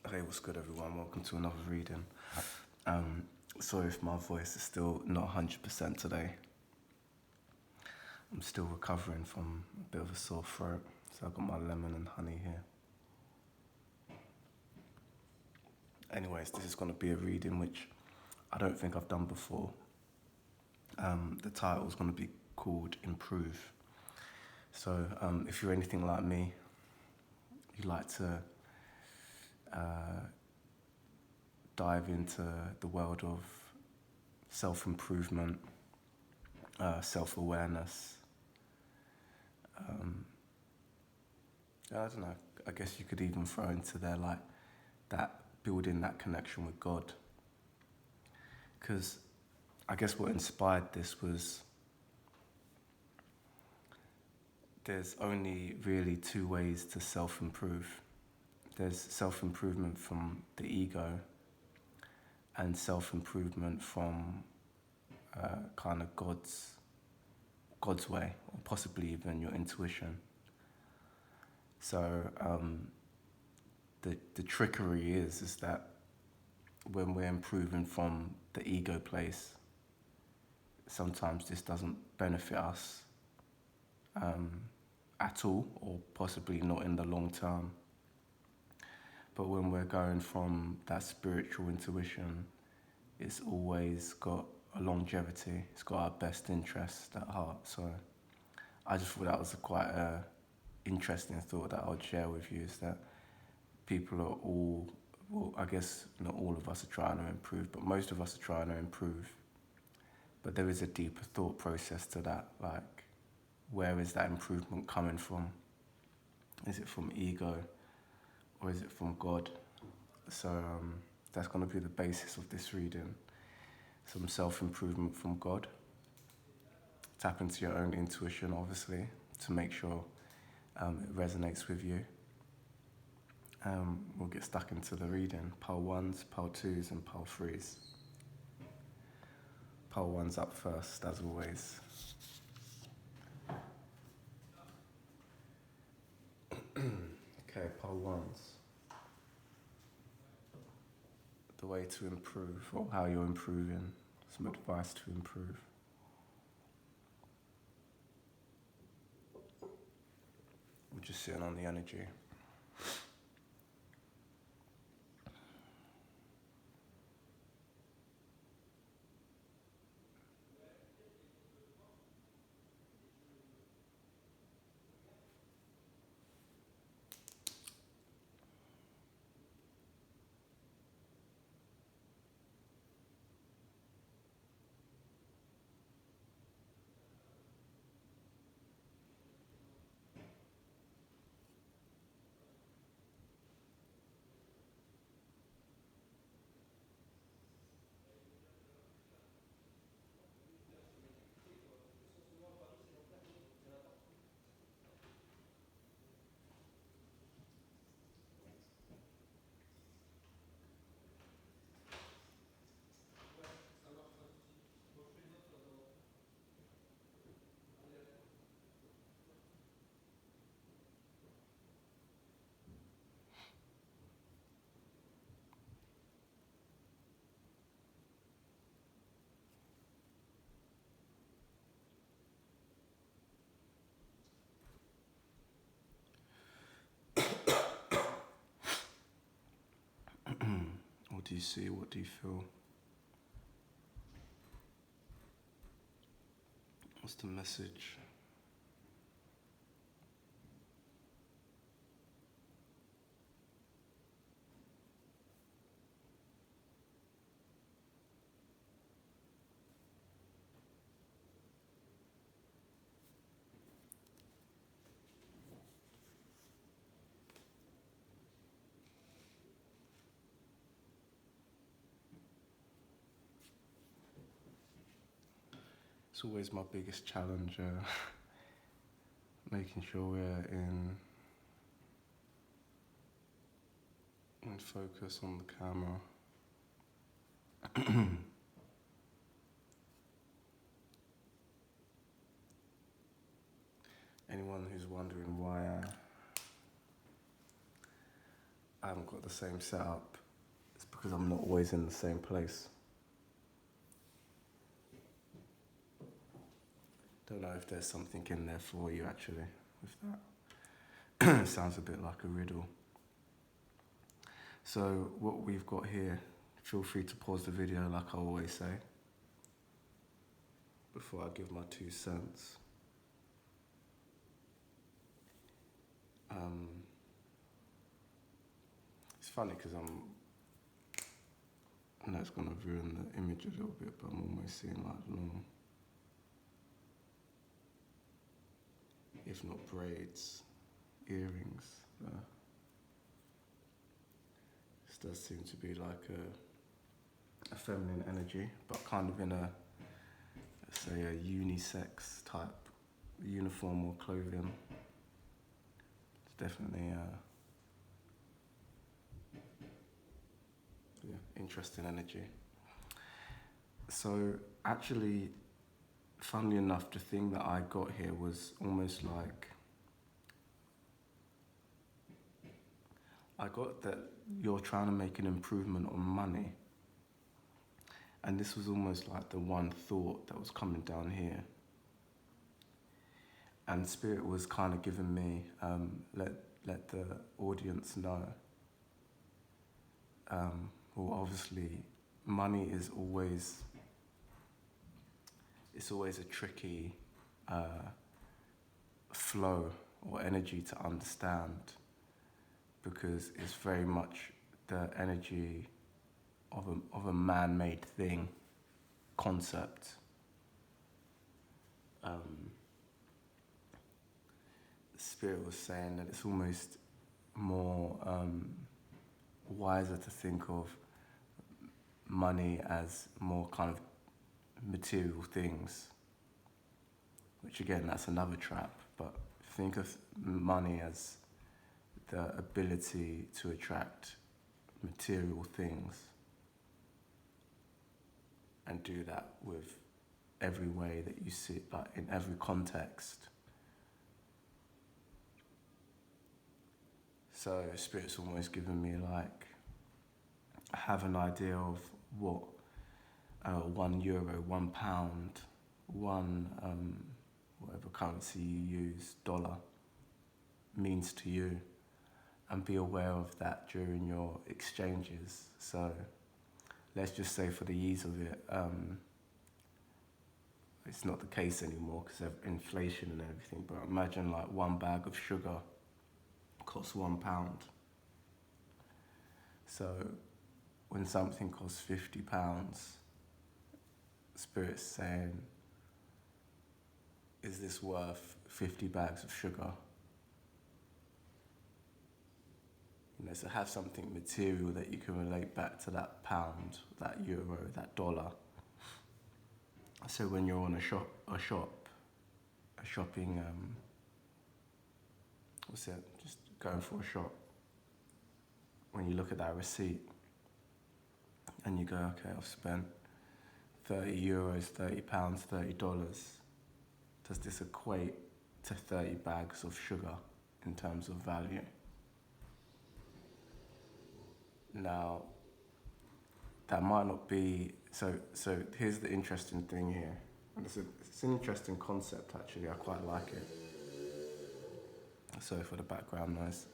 Hey, what's good, everyone? Welcome to another reading. Um, Sorry if my voice is still not 100% today. I'm still recovering from a bit of a sore throat, so I've got my lemon and honey here. Anyways, this is going to be a reading which I don't think I've done before. The title is going to be called Improve. So, if you're anything like me, you like to dive into the world of self-improvement, self-awareness. I don't know. I guess you could even throw into there like that building that connection with God. Because I guess what inspired this was there's only really two ways to self-improve. There's self-improvement from the ego and self-improvement from kind of God's way, or possibly even your intuition. So the trickery is that when we're improving from the ego place, sometimes this doesn't benefit us at all, or possibly not in the long term. But when we're going from that spiritual intuition, it's always got a longevity. It's got our best interest at heart. So I just thought that was quite a interesting thought that I would share with you, is that people are all, well, I guess not all of us are trying to improve, but most of us are trying to improve. But there is a deeper thought process to that, like, where is that improvement coming from? Is it from ego or is it from God? So that's going to be the basis of this reading. Some self-improvement from God. Tap into your own intuition, obviously, to make sure it resonates with you. We'll get stuck into the reading. Pile 1s, pile 2s and pile 3s. Pile 1's up first, as always. Okay, pile 1s. The way to improve, or how you're improving. Some advice to improve. We're just sitting on the energy. What do you see? What do you feel? What's the message? It's always my biggest challenge, making sure we're in focus on the camera. Anyone who's wondering why I haven't got the same setup. It's because I'm not always in the same place. Don't know if there's something in there for you actually with that. Sounds a bit like a riddle. So what we've got here, feel free to pause the video like I always say, before I give my 2 cents. It's funny because I know it's going to ruin the image a little bit, but I'm almost seeing like long, if not braids, earrings. This does seem to be like a feminine energy, but kind of in a, let's say, a unisex type uniform or clothing. It's definitely interesting energy. So actually, funnily enough, the thing that I got here was almost like, I got that you're trying to make an improvement on money. And this was almost like the one thought that was coming down here. And Spirit was kind of giving me, let the audience know. Well, obviously, money is always, it's always a tricky flow or energy to understand, because it's very much the energy of a man-made thing, concept. Spirit was saying that it's almost more wiser to think of money as more kind of material things, which again, that's another trap, but think of money as the ability to attract material things, and do that with every way that you see, like in every context. So Spirit's almost given me like, I have an idea of what €1, £1, whatever currency you use, dollar, means to you, and be aware of that during your exchanges. So let's just say, for the ease of it, it's not the case anymore because of inflation and everything, but imagine like one bag of sugar costs £1. So when something costs £50, Spirit's saying, is this worth 50 bags of sugar? You know, so have something material that you can relate back to that pound, that euro, that dollar. So when you're on a shopping, just going for a shop, when you look at that receipt and you go, okay, I've spent €30, £30, $30. Does this equate to 30 bags of sugar in terms of value? Now, that might not be, so here's the interesting thing here. And it's an interesting concept actually, I quite like it. Sorry for the background noise.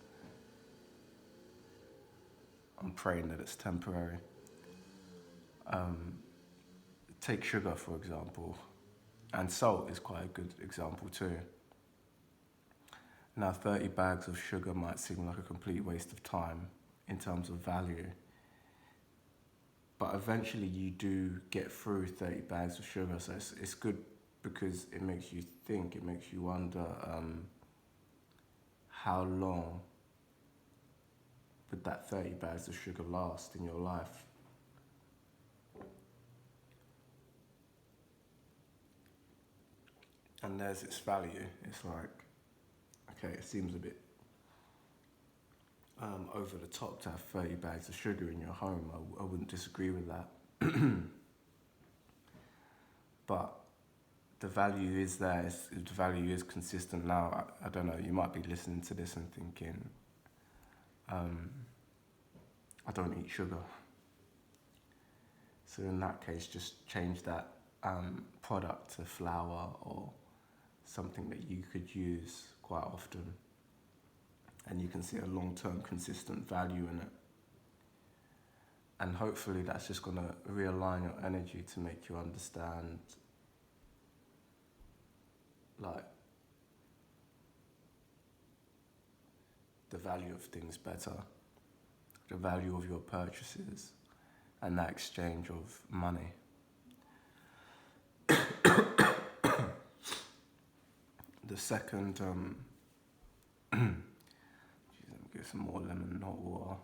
I'm praying that it's temporary. Take sugar, for example, and salt is quite a good example too. Now, 30 bags of sugar might seem like a complete waste of time in terms of value, but eventually you do get through 30 bags of sugar, so it's good because it makes you think, it makes you wonder, how long would that 30 bags of sugar last in your life? And there's its value. It's like, okay, it seems a bit over the top to have 30 bags of sugar in your home. I wouldn't disagree with that. But the value is there. The value is consistent now. I don't know, you might be listening to this and thinking, I don't eat sugar. So in that case, just change that product to flour or something that you could use quite often, and you can see a long-term consistent value in it. And hopefully that's just going to realign your energy to make you understand like the value of things better, the value of your purchases, and that exchange of money. The second, let me get some more lemon, not water.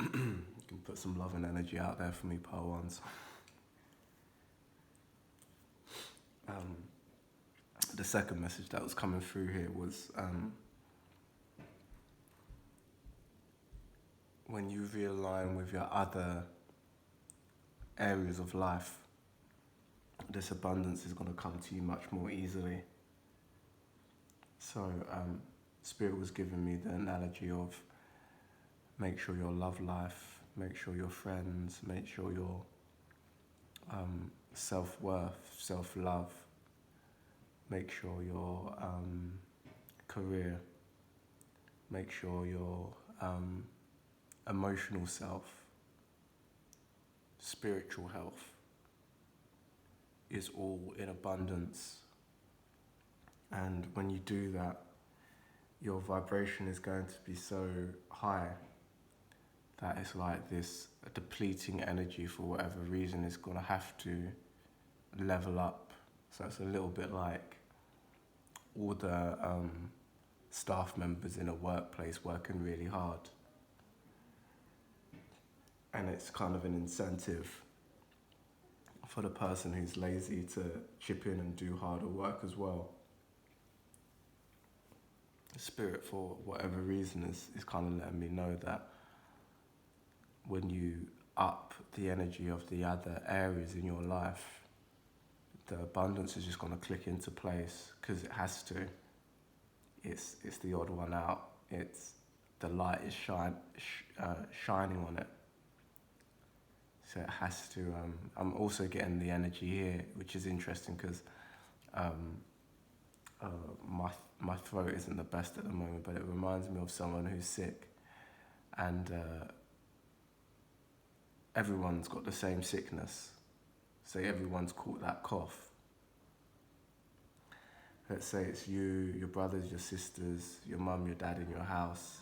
You can put some love and energy out there for me, Part Ones. The second message that was coming through here was when you realign with your other areas of life, this abundance is going to come to you much more easily. So Spirit was giving me the analogy of make sure your love life, make sure your friends, make sure your self-worth, self-love, make sure your career, make sure your emotional self, spiritual health is all in abundance. And when you do that, your vibration is going to be so high that it's like this depleting energy for whatever reason is going to have to level up. So it's a little bit like all the staff members in a workplace working really hard. And it's kind of an incentive for the person who's lazy to chip in and do harder work as well. Spirit, for whatever reason, is kind of letting me know that when you up the energy of the other areas in your life, the abundance is just going to click into place because it has to. It's the odd one out. It's the light is shining on it. So it has to. I'm also getting the energy here, which is interesting because my throat isn't the best at the moment, but it reminds me of someone who's sick, and everyone's got the same sickness. Say everyone's caught that cough. Let's say it's you, your brothers, your sisters, your mum, your dad in your house.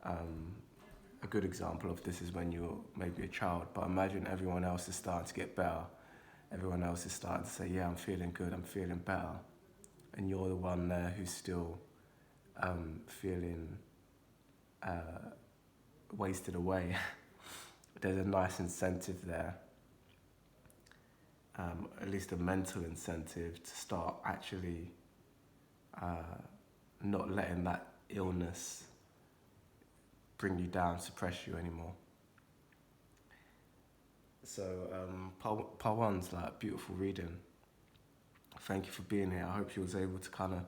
A good example of this is when you're maybe a child, but imagine everyone else is starting to get better. Everyone else is starting to say, yeah, I'm feeling good, I'm feeling better. And you're the one there who's still feeling wasted away. There's a nice incentive there, at least a mental incentive to start actually not letting that illness bring you down, suppress you anymore. So part one's like beautiful reading. Thank you for being here. I hope you was able to kind of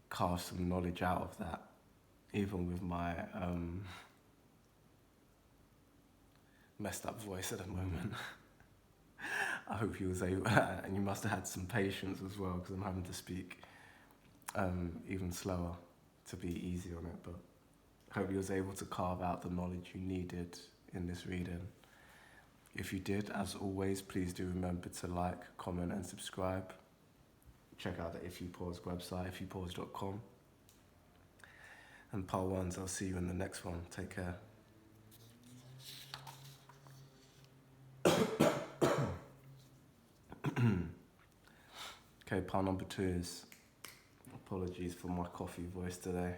carve some knowledge out of that, even with my messed up voice at the moment. I hope you was able, and you must have had some patience as well, because I'm having to speak even slower to be easy on it, but I hope you was able to carve out the knowledge you needed in this reading. If you did, as always, please do remember to like, comment and subscribe. Check out the If You Pause website, ifyoupause.com. And part ones, I'll see you in the next one. Take care. Okay, part number 2 is, apologies for my coffee voice today.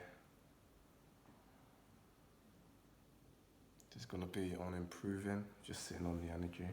Just gonna be on improving, just sitting on the energy.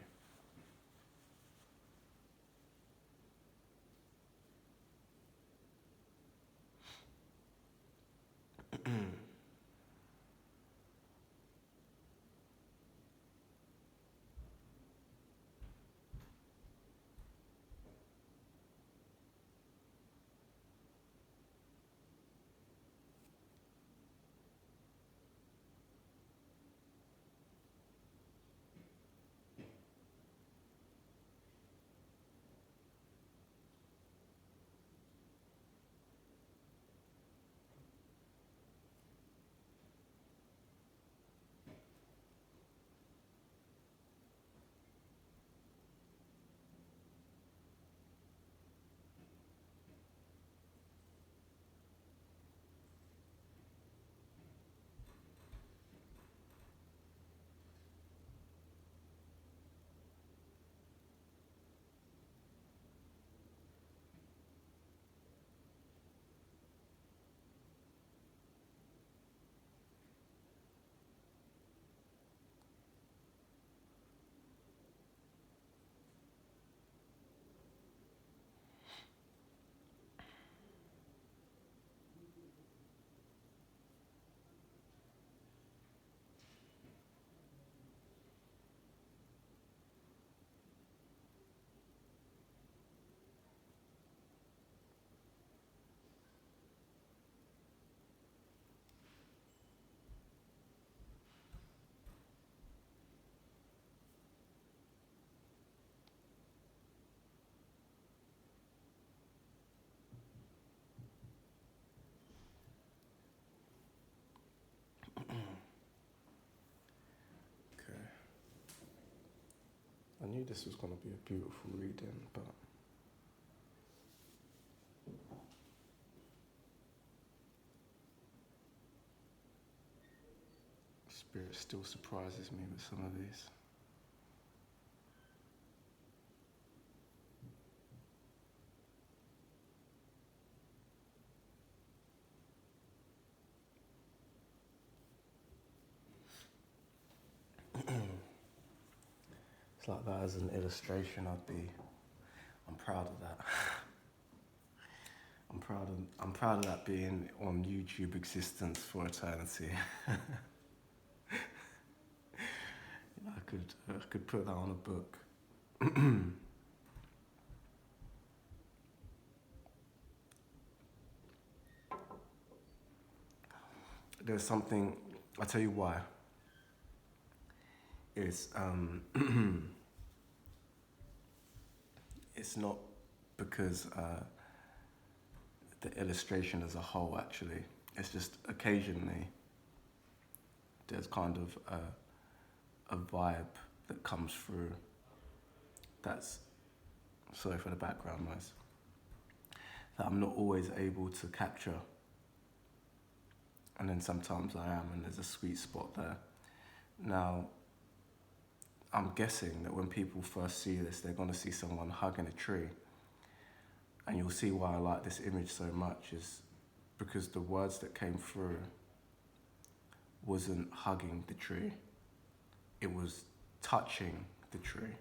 I knew this was going to be a beautiful reading, but Spirit still surprises me with some of these. It's like that as an illustration. I'm proud of that. I'm proud of that being on YouTube existence for eternity. I could put that on a book. There's something, I'll tell you why. It's it's not because the illustration as a whole, actually. It's just occasionally there's kind of a vibe that comes through that's, sorry for the background noise, that I'm not always able to capture. And then sometimes I am, and there's a sweet spot there. Now, I'm guessing that when people first see this, they're going to see someone hugging a tree. And you'll see why I like this image so much is because the words that came through wasn't hugging the tree. It was touching the tree.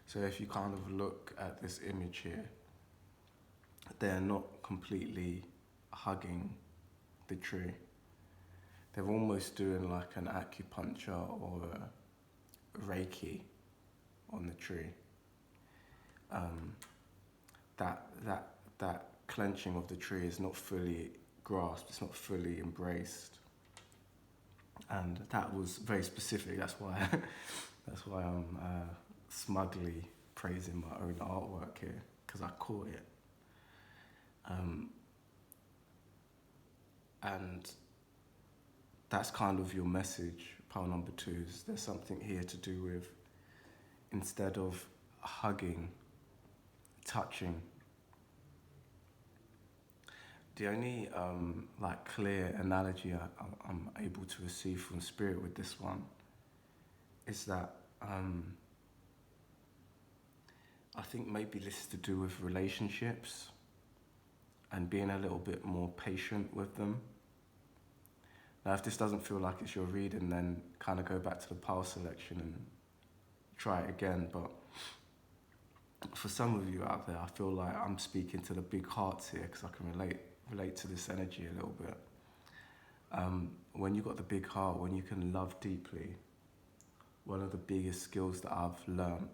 So if you kind of look at this image here, they're not completely hugging the tree. They're almost doing like an acupuncture or a Reiki on the tree. That clenching of the tree is not fully grasped, it's not fully embraced. And that was very specific. That's why I'm smugly praising my own artwork here, because I caught it. And that's kind of your message, pile number 2, is there's something here to do with, instead of hugging, touching. The only like clear analogy I'm able to receive from Spirit with this one is that I think maybe this is to do with relationships and being a little bit more patient with them. Now, if this doesn't feel like it's your reading, then kind of go back to the pile selection and try it again. But for some of you out there, I feel like I'm speaking to the big hearts here because I can relate to this energy a little bit. When you've got the big heart, when you can love deeply, one of the biggest skills that I've learned,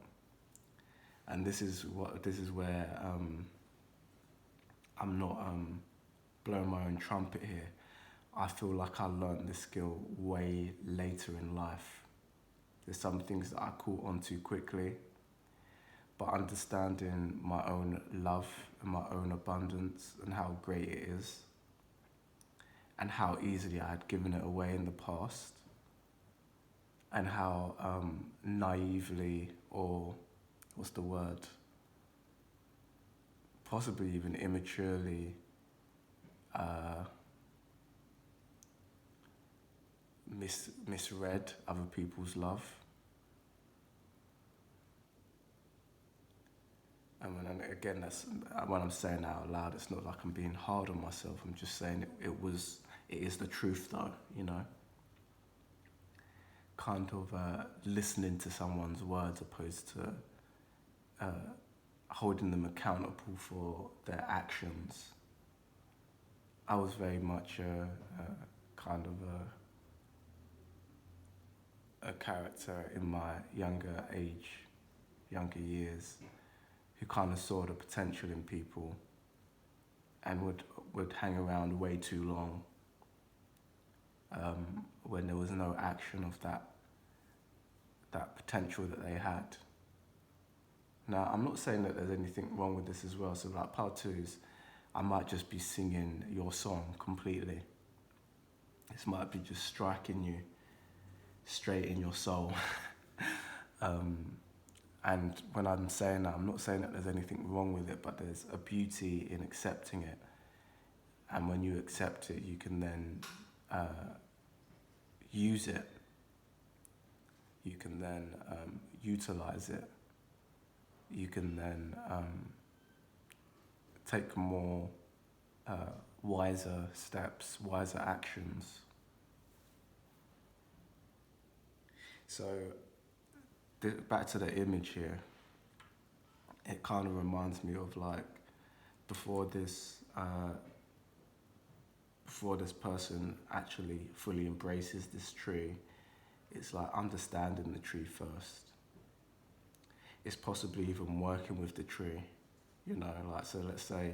and this is where I'm not blowing my own trumpet here. I feel like I learned this skill way later in life. There's some things that I caught on too quickly, but understanding my own love and my own abundance and how great it is and how easily I had given it away in the past and how naively, or what's the word, possibly even immaturely misread other people's love. And again, that's when I'm saying that out loud, it's not like I'm being hard on myself. I'm just saying it is the truth, though, you know. Kind of listening to someone's words opposed to holding them accountable for their actions. I was very much kind of a character in my younger years, who kind of saw the potential in people and would hang around way too long when there was no action of that potential that they had. Now, I'm not saying that there's anything wrong with this as well. So like part 2 is, I might just be singing your song completely. This might be just striking you straight in your soul. And when I'm saying that, I'm not saying that there's anything wrong with it, but there's a beauty in accepting it. And when you accept it, you can then use it. You can then utilize it. You can then take more wiser steps, wiser actions. So back to the image here, it kind of reminds me of like before this person actually fully embraces this tree, it's like understanding the tree first. It's possibly even working with the tree, you know, like, so let's say,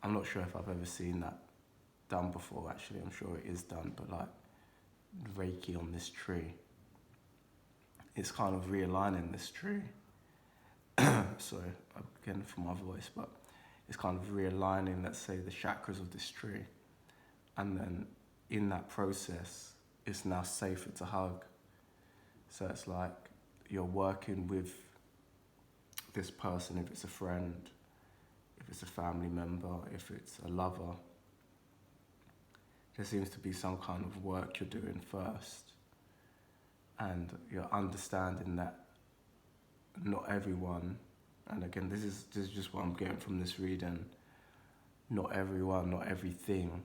I'm not sure if I've ever seen that done before, actually, I'm sure it is done, but like Reiki on this tree, it's kind of realigning this tree. Sorry, again for my voice, but it's kind of realigning, let's say, the chakras of this tree. And then in that process, it's now safer to hug. So it's like you're working with this person, if it's a friend, if it's a family member, if it's a lover. There seems to be some kind of work you're doing first. And you're understanding that not everyone, and again, this is just what I'm getting from this reading, not everyone, not everything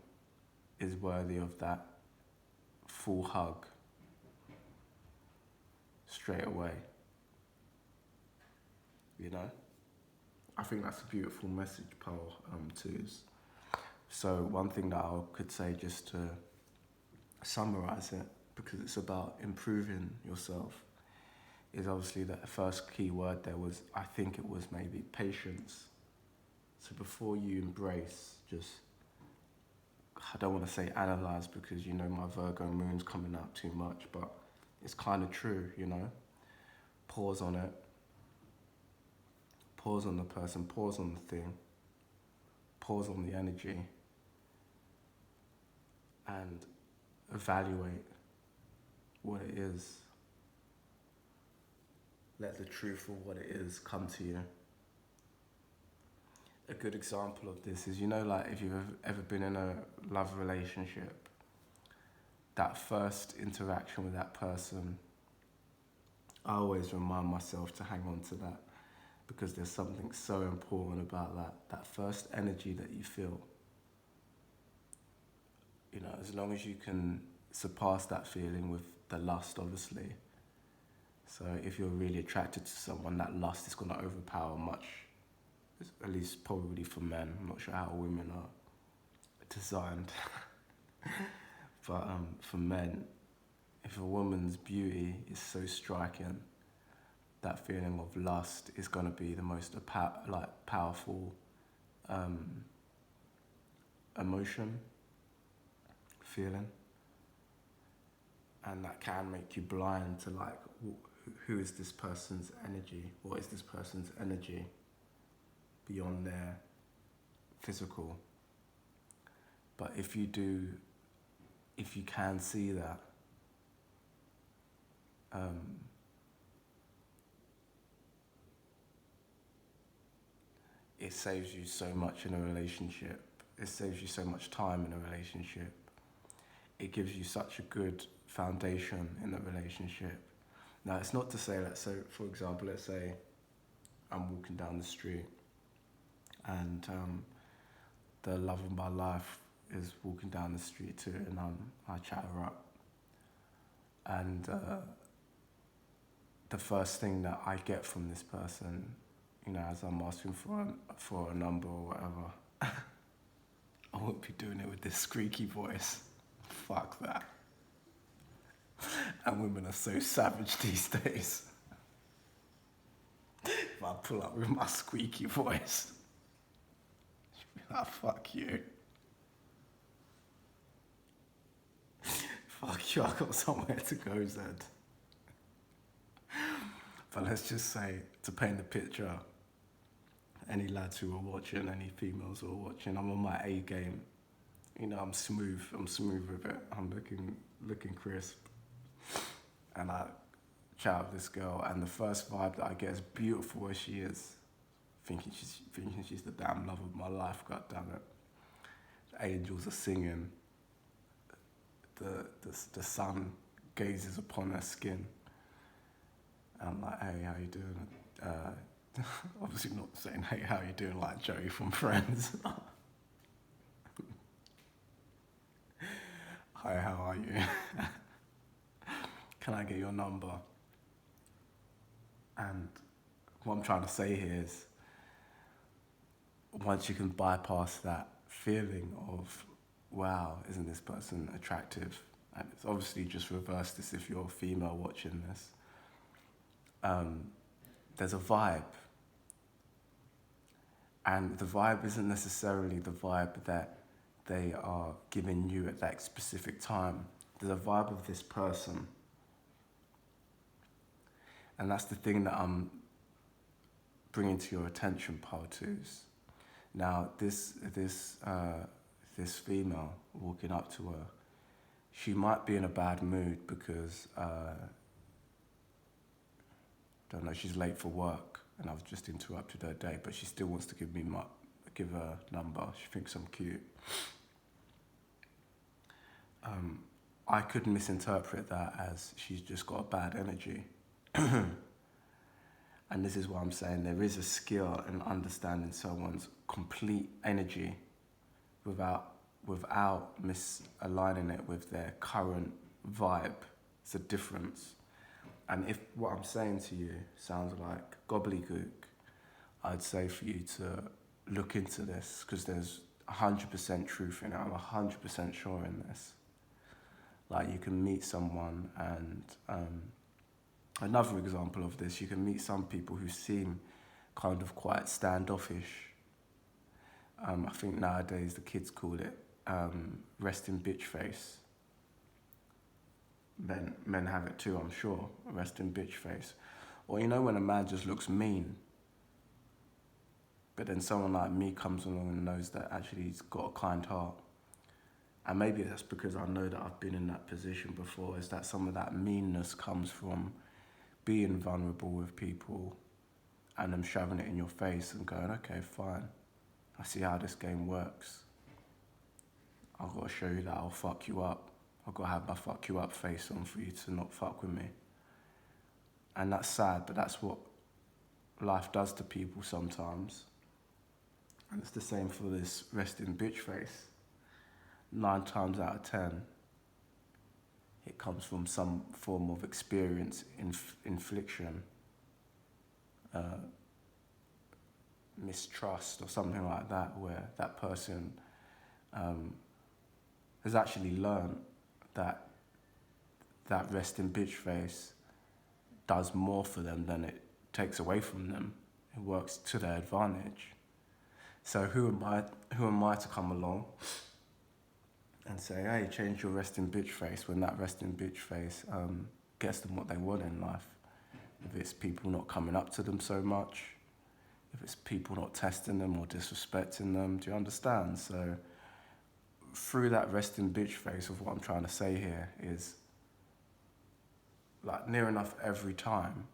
is worthy of that full hug straight away. You know? I think that's a beautiful message, Paul, too. So one thing that I could say, just to summarize it, because it's about improving yourself, is obviously that the first key word there was, I think it was maybe patience. So before you embrace, just, I don't want to say analyze, because you know my Virgo moon's coming out too much, but it's kind of true, you know. Pause on it. Pause on the person, pause on the thing, pause on the energy, and evaluate what it is. Let the truth of what it is come to you. A good example of this is, you know, like if you've ever been in a love relationship, that first interaction with that person, I always remind myself to hang on to that, because there's something so important about that first energy that you feel. You know, as long as you can surpass that feeling with the lust, obviously. So if you're really attracted to someone, that lust is going to overpower much, at least probably for men. I'm not sure how women are designed. But for men, if a woman's beauty is so striking, that feeling of lust is going to be the most powerful emotion, feeling. And that can make you blind to like, who is this person's energy? What is this person's energy beyond their physical? But if you can see that, it saves you so much in a relationship. It saves you so much time in a relationship. It gives you such a good foundation in the relationship. Now, it's not to say that, so for example, let's say I'm walking down the street and the love of my life is walking down the street too, and I chat her up. And the first thing that I get from this person, you know, as I'm asking for a number or whatever, I won't be doing it with this squeaky voice. Fuck that. And women are so savage these days. If I pull up with my squeaky voice, she'll be like, fuck you. Fuck you, I got somewhere to go, Zed. But let's just say, to paint the picture, any lads who are watching, any females who are watching, I'm on my A game. You know, I'm smooth with it. I'm looking crisp. And I chat with this girl, and the first vibe that I get, as beautiful as she is, thinking she's the damn love of my life. God damn it! The angels are singing. The sun gazes upon her skin. And I'm like, hey, how you doing? Obviously not saying, hey, how you doing, like Joey from Friends. Hi, how are you? Can I get your number? And what I'm trying to say here is, once you can bypass that feeling of, wow, isn't this person attractive? And it's obviously just reverse this if you're a female watching this. There's a vibe. And the vibe isn't necessarily the vibe that they are giving you at that specific time. There's a vibe of this person. And that's the thing that I'm bringing to your attention, Partus. Now, this female walking up to her, she might be in a bad mood because, don't know, she's late for work and I've just interrupted her day, but she still wants to give her number. She thinks I'm cute. I could misinterpret that as she's just got a bad energy. And this is what I'm saying. There is a skill in understanding someone's complete energy without misaligning it with their current vibe. It's a difference. And if what I'm saying to you sounds like gobbledygook, I'd say for you to look into this, because there's 100% truth in it. I'm 100% sure in this. Like, you can meet someone, and another example of this, you can meet some people who seem kind of quite standoffish. I think nowadays the kids call it resting bitch face. Men have it too, I'm sure, resting bitch face. Or you know when a man just looks mean, but then someone like me comes along and knows that actually he's got a kind heart. And maybe that's because I know that I've been in that position before, is that some of that meanness comes from being vulnerable with people and them shoving it in your face and going, okay, fine, I see how this game works. I've got to show you that I'll fuck you up. I've got to have my fuck you up face on for you to not fuck with me. And that's sad, but that's what life does to people sometimes. And it's the same for this resting bitch face. 9 times out of 10, it comes from some form of experience, infliction, mistrust or something like that, where that person has actually learned that resting bitch face does more for them than it takes away from them. It works to their advantage. So who am I to come along and say, hey, change your resting bitch face, when that resting bitch face gets them what they want in life? If it's people not coming up to them so much, if it's people not testing them or disrespecting them, do you understand? So through that resting bitch face of what I'm trying to say here is, like, near enough every time,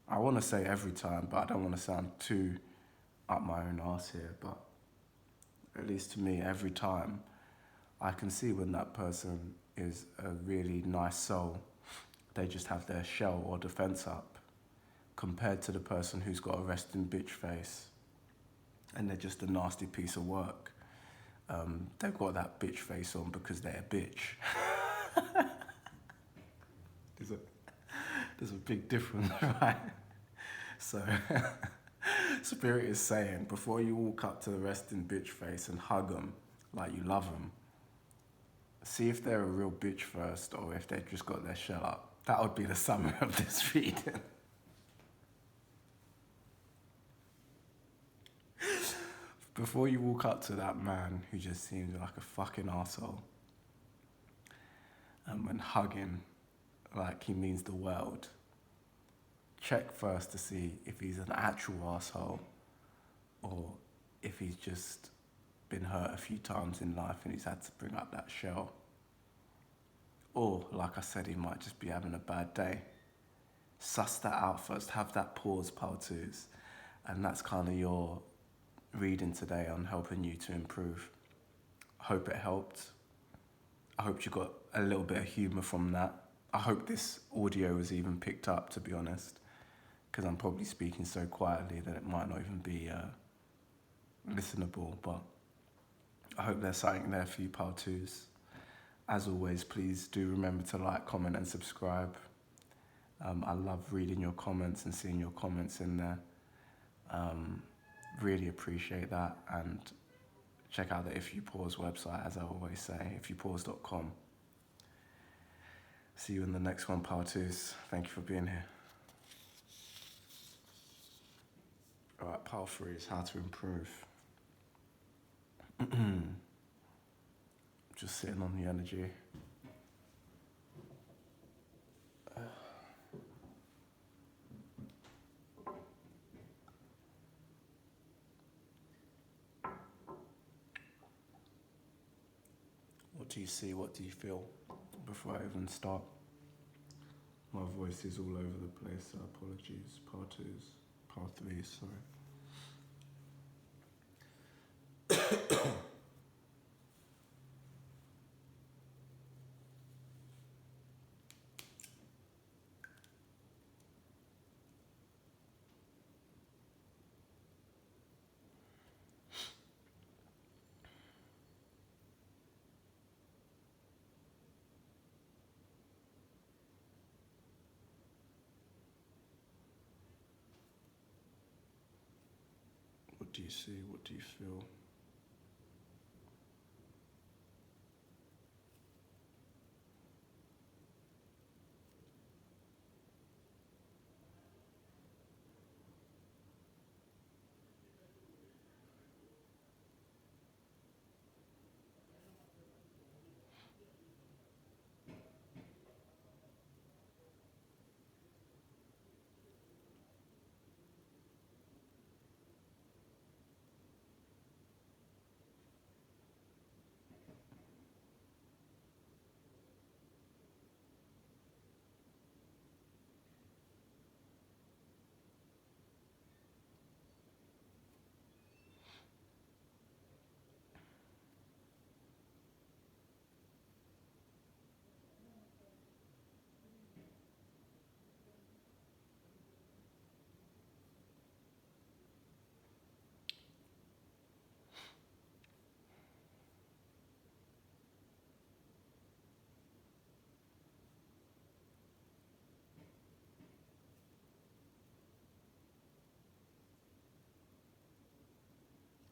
I want to say every time, but I don't want to sound too up my own arse here, but at least to me, every time, I can see when that person is a really nice soul. They just have their shell or defense up, compared to the person who's got a resting bitch face and they're just a nasty piece of work. They've got that bitch face on because they're a bitch. There's a big difference, right? So Spirit is saying, before you walk up to the resting bitch face and hug them like you love them, see if they're a real bitch first, or if they've just got their shell up. That would be the summary of this reading. Before you walk up to that man who just seems like a fucking arsehole, and hug him like he means the world, check first to see if he's an actual arsehole, or if he's just been hurt a few times in life and he's had to bring up that shell. Or, like I said, he might just be having a bad day. suss that out first. Have that pause, part twos. And that's kind of your reading today on helping you to improve. I hope it helped. I hope you got a little bit of humour from that. I hope this audio was even picked up, to be honest, because I'm probably speaking so quietly that it might not even be listenable, but I hope there's something there for you, part twos. As always, please do remember to like, comment and subscribe. I love reading your comments and seeing your comments in there. Really appreciate that, and check out the If You Pause website, as I always say, ifyoupause.com. See you in the next one, part twos. Thank you for being here. All right, part 3 is how to improve. Just sitting on the energy. What do you see? What do you feel? Before I even start, my voice is all over the place, so apologies. Part 2s, part 3s, sorry. What do you see? What do you feel?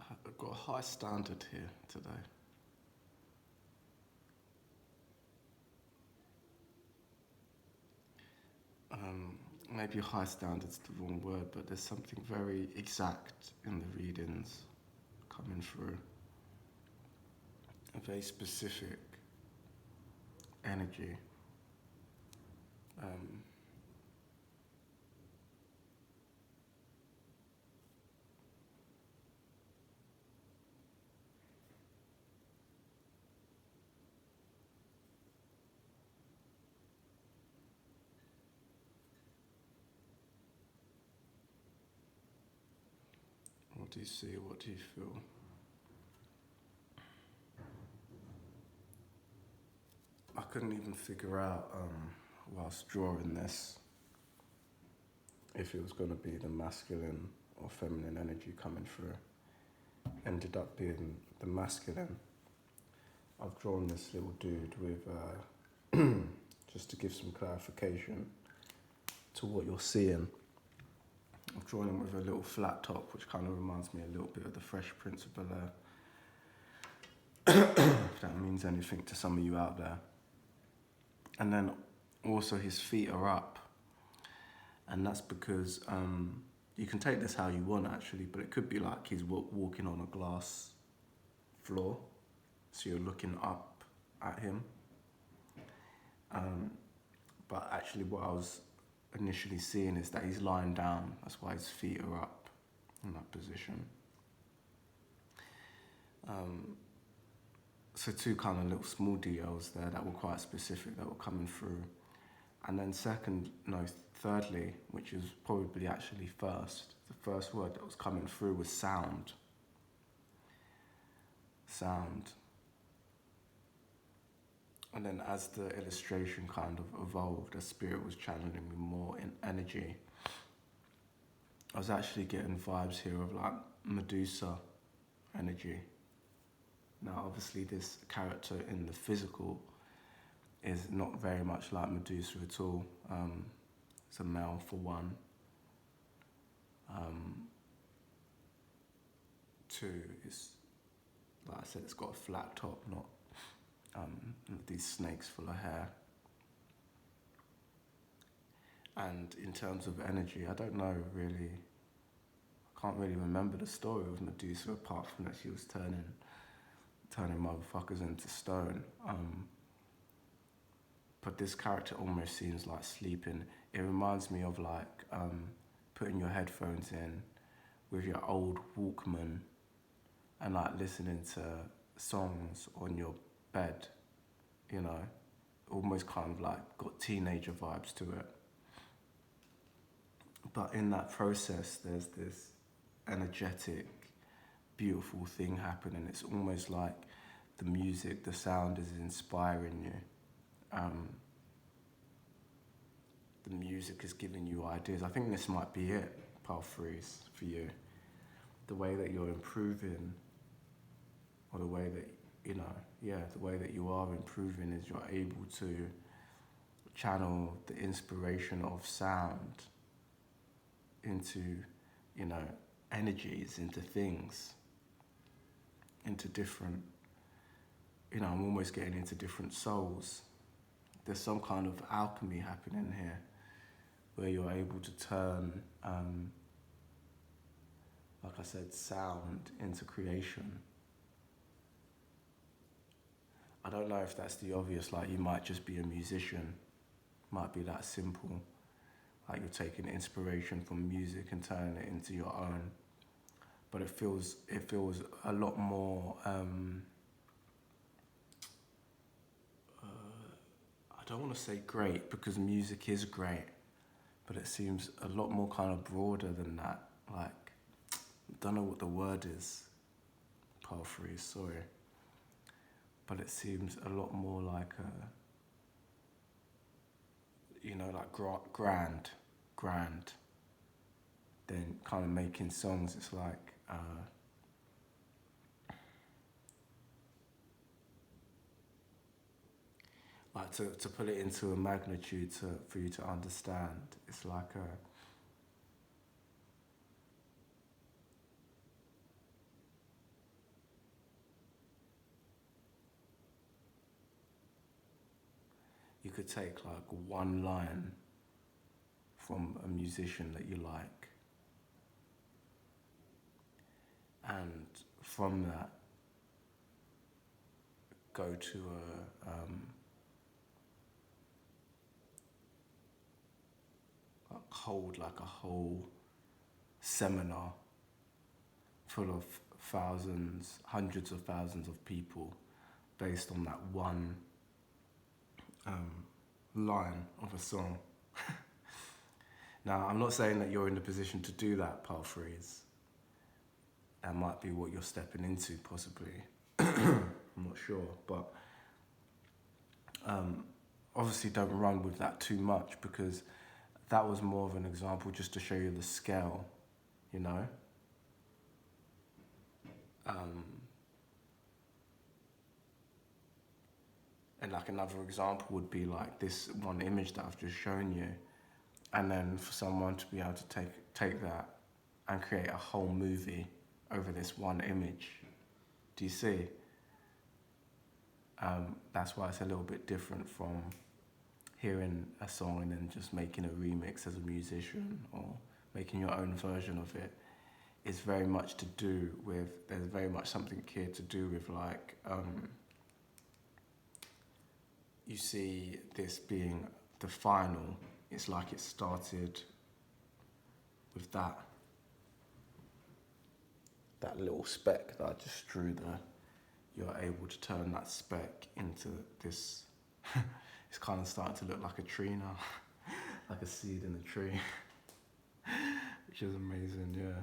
I've got a high standard here today. Maybe high standard's the wrong word, but there's something very exact in the readings coming through. A very specific energy. What do you see? What do you feel? I couldn't even figure out, whilst drawing this, if it was going to be the masculine or feminine energy coming through. Ended up being the masculine. I've drawn this little dude with, just to give some clarification to what you're seeing. I've drawn him with a little flat top, which kind of reminds me a little bit of the Fresh Prince of Bel-Air. If that means anything to some of you out there. And then also his feet are up. And that's because you can take this how you want, actually, but it could be like he's walking on a glass floor. So you're looking up at him. But actually what I was initially seeing is that he's lying down. That's why his feet are up in that position. So 2 kind of little small details there that were quite specific that were coming through. And then thirdly, which is probably actually first, the first word that was coming through was sound. Sound. And then as the illustration kind of evolved, as spirit was channeling me more in energy, I was actually getting vibes here of like Medusa energy. Now obviously this character in the physical is not very much like Medusa at all. It's a male for one. Two, is like I said, it's got a flat top, not these snakes full of hair. And in terms of energy, I don't know really. I can't really remember the story of Medusa apart from that she was turning motherfuckers into stone. But this character almost seems like sleeping. It reminds me of like putting your headphones in with your old Walkman and like listening to songs on your bed, you know, almost kind of like got teenager vibes to it. But in that process, there's this energetic, beautiful thing happening. It's almost like the music, the sound is inspiring you. The music is giving you ideas. I think this might be it, Palfreys, for you. The way that you're improving, or the way that, the way that you are improving is you're able to channel the inspiration of sound into, energies, into things, into different, I'm almost getting into different souls. There's some kind of alchemy happening here where you're able to turn, like I said, sound into creation. I don't know if that's the obvious, like you might just be a musician, might be that simple. Like you're taking inspiration from music and turning it into your own. But it feels a lot more, I don't want to say great because music is great, but it seems a lot more kind of broader than that. Like, I don't know what the word is, Palfrey, sorry. But it seems a lot more like like grand, than kind of making songs. It's like, to put it into a magnitude for you to understand, it's like you could take like one line from a musician that you like, and from that go to hold like a whole seminar full of thousands, hundreds of thousands of people based on that one line of a song. Now, I'm not saying that you're in the position to do that, Palfreys. That might be what you're stepping into, possibly. I'm not sure, but obviously don't run with that too much, because that was more of an example just to show you the scale, you know? And like another example would be like this one image that I've just shown you, and then for someone to be able to take that and create a whole movie over this one image. Do you see? That's why it's a little bit different from hearing a song and then just making a remix as a musician or making your own version of it. It's very much to do with, there's very much something here to do with like, you see this being the final. It's like it started with that little speck that I just drew there. You're able to turn that speck into this It's kind of starting to look like a tree now, like a seed in a tree, which is amazing, yeah.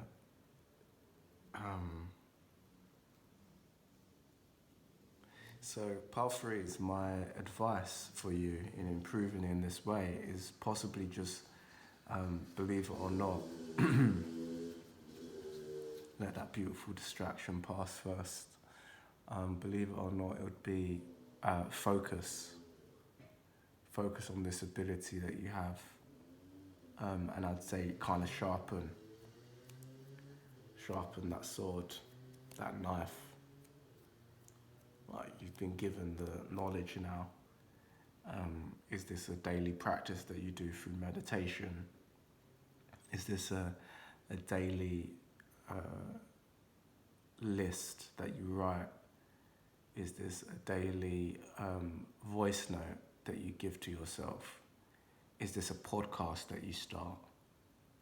So part 3 is my advice for you in improving in this way is possibly just, believe it or not, let that beautiful distraction pass first. Believe it or not, it would be focus. Focus on this ability that you have. And I'd say kind of sharpen that sword, that knife. Like you've been given the knowledge now. Is this a daily practice that you do through meditation? Is this a daily list that you write? Is this a daily voice note that you give to yourself? Is this a podcast that you start?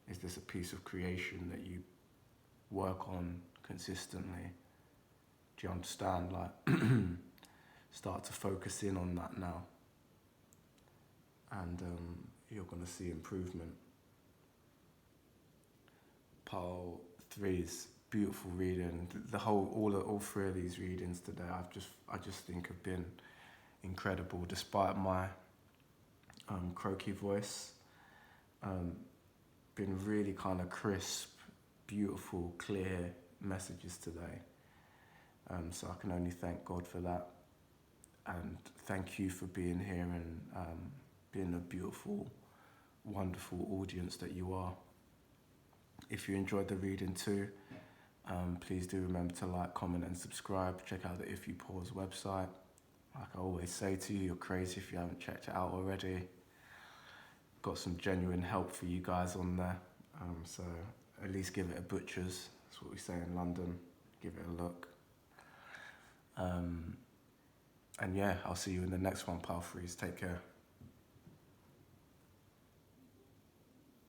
Is this a piece of creation that you work on consistently? Do you understand? Like, start to focus in on that now, and you're going to see improvement. Part 3 is beautiful reading. All 3 of these readings today, I just think have been incredible, despite my croaky voice. Been really kind of crisp, beautiful, clear messages today. So I can only thank God for that, and thank you for being here and being a beautiful, wonderful audience that you are. If you enjoyed the reading too, please do remember to like, comment and subscribe. Check out the If You Pause website. Like I always say to you, you're crazy if you haven't checked it out already. Got some genuine help for you guys on there. So at least give it a butcher's. That's what we say in London. Give it a look. And yeah, I'll see you in the next one, pal. Take care.